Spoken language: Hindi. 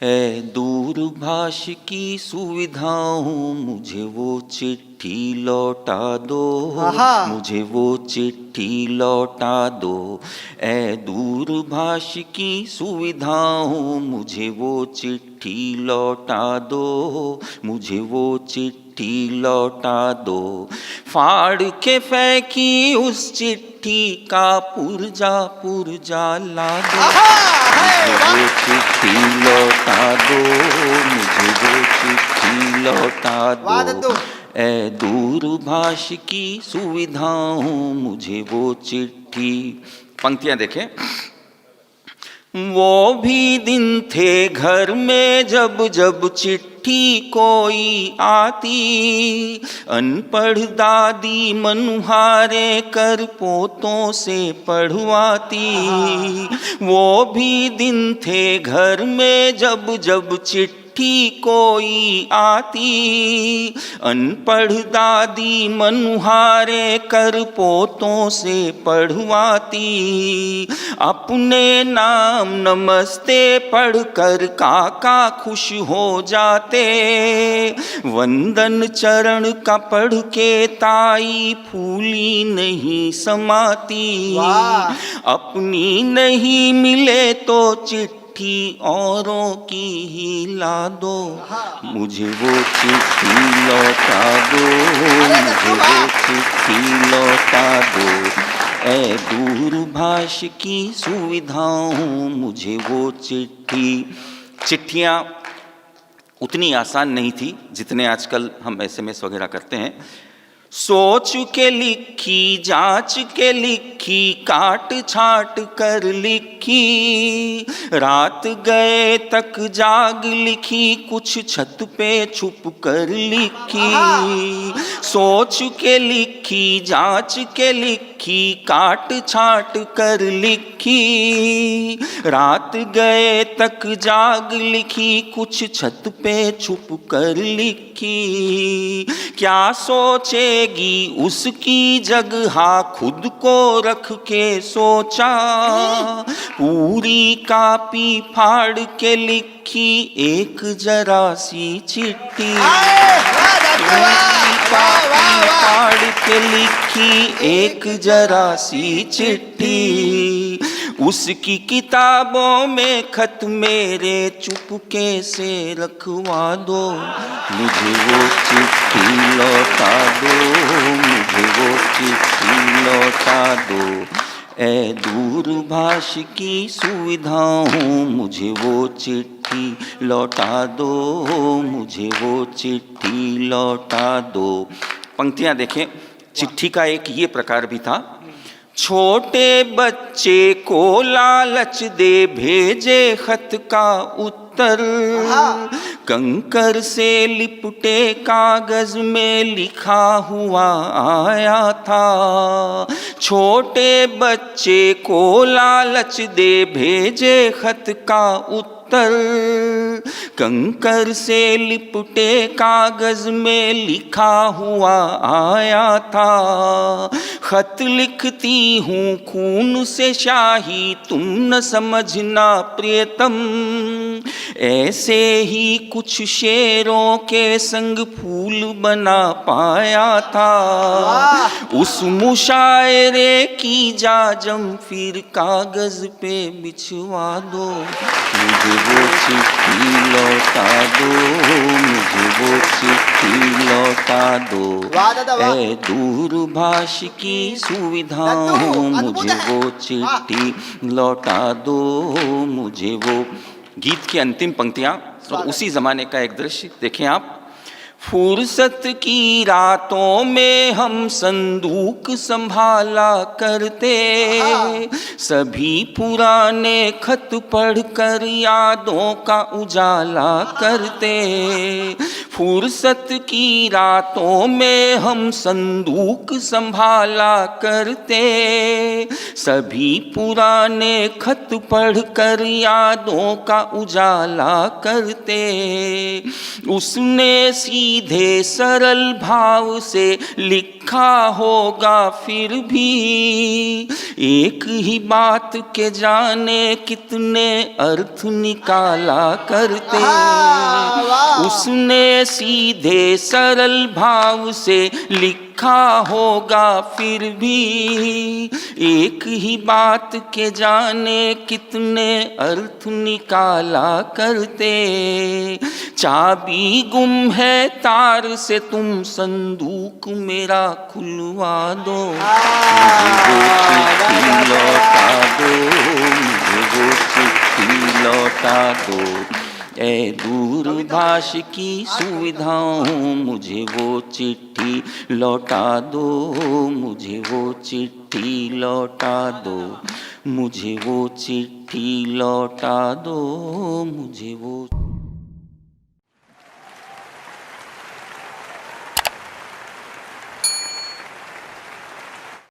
है दूरभाष की सुविधाओं, मुझे वो चिट्ठी लौटा दो, मुझे वो चिट्ठी लौटा दो। ए दूरभाष की सुविधाओं, मुझे वो चिट्ठी लौटा दो, मुझे वो चिट्ठी लौटा दो। फाड़ के फेंकी उस चिट्ठी का पुर्जा ला दो, मुझे वो चिट्ठी लौटा दो, मुझे वो चिट्ठी लौटा दो। ए दूरभाष की सुविधाओं, मुझे वो चिट्ठी। पंक्तियां देखें। वो भी दिन थे घर में जब जब चिट्ठी कोई आती, अनपढ़ दादी मनुहारे कर पोतों से पढ़वाती। वो भी दिन थे घर में जब जब चिट्ठी कोई आती, अनपढ़ दादी मनुहारे कर पोतों से पढ़वाती। अपने नाम नमस्ते पढ़कर काका खुश हो जाते, वंदन चरण का पढ़ के ताई फूली नहीं समाती। अपनी नहीं मिले तो चिट्ठी औरों की ही ला दो, मुझे वो चिट्ठी लौटा दो, मुझे वो चिट्ठी लौटा दो। ए दूरभाष की सुविधाओं, मुझे वो चिट्ठी। चिट्ठियाँ उतनी आसान नहीं थी जितने आजकल हम SMS वगैरह करते हैं। सोच के लिखी, जांच के लिखी, काट छाट कर लिखी, रात गए तक जाग लिखी, कुछ छत पे छुप कर लिखी। सोच के लिखी, जांच के लिखी, काट छाट कर लिखी, रात गए तक जाग लिखी, कुछ छत पे छुप कर लिखी। क्या सोचे उसकी जगह खुद को रख के सोचा, पूरी कापी फाड़ के लिखी एक जरा सी चिट्ठी। पूरी कापी फाड़ के लिखी एक जरा सी चिट्ठी, उसकी किताबों में खत मेरे चुपके से रखवा दो, मुझे वो चिट्ठी लौटा दो, मुझे वो चिट्ठी लौटा दो। ए दूरभाष की सुविधाओं, मुझे वो चिट्ठी लौटा दो, मुझे वो चिट्ठी लौटा दो। पंक्तियां देखें। चिट्ठी का एक ये प्रकार भी था। छोटे बच्चे को लालच दे भेजे खत का उत्तर, कंकर से लिपटे कागज में लिखा हुआ आया था। छोटे बच्चे को लालच दे भेजे खत का उत्तर, कंकर से लिपटे कागज में लिखा हुआ आया था। खत लिखती हूँ खून से शाही, तुम न समझना प्रियतम, ऐसे ही कुछ शेरों के संग फूल बना पाया था। उस मुशायरे की जाजम फिर कागज पे बिछवा दो, मुझे वो चिट्ठी लौटा दो, मुझे वो चिट्ठी लौटा दो। ए दूरभाष की सुविधाओं, मुझे वो चिट्ठी लौटा दो, मुझे वो। गीत की अंतिम पंक्तियां और उसी जमाने का एक दृश्य देखें आप। फुर्सत की रातों में हम संदूक संभाला करते, सभी पुराने खत पढ़कर यादों का उजाला करते। फुर्सत की रातों में हम संदूक संभाला करते, सभी पुराने खत पढ़कर यादों का उजाला करते। उसने सीधे सरल भाव से लिखा लिखा होगा फिर भी एक ही बात के जाने कितने अर्थ निकाला करते। उसने सीधे सरल भाव से लिखा होगा फिर भी एक ही बात के जाने कितने अर्थ निकाला करते। चाबी गुम है तार से तुम संदूक मेरा खुलवा दो, मुझे वो चिट्ठी लौटा दो। ए दूरभाष की सुविधाओं मुझे वो चिट्ठी लौटा दो, मुझे वो चिट्ठी लौटा दो, मुझे वो चिट्ठी लौटा दो, मुझे वो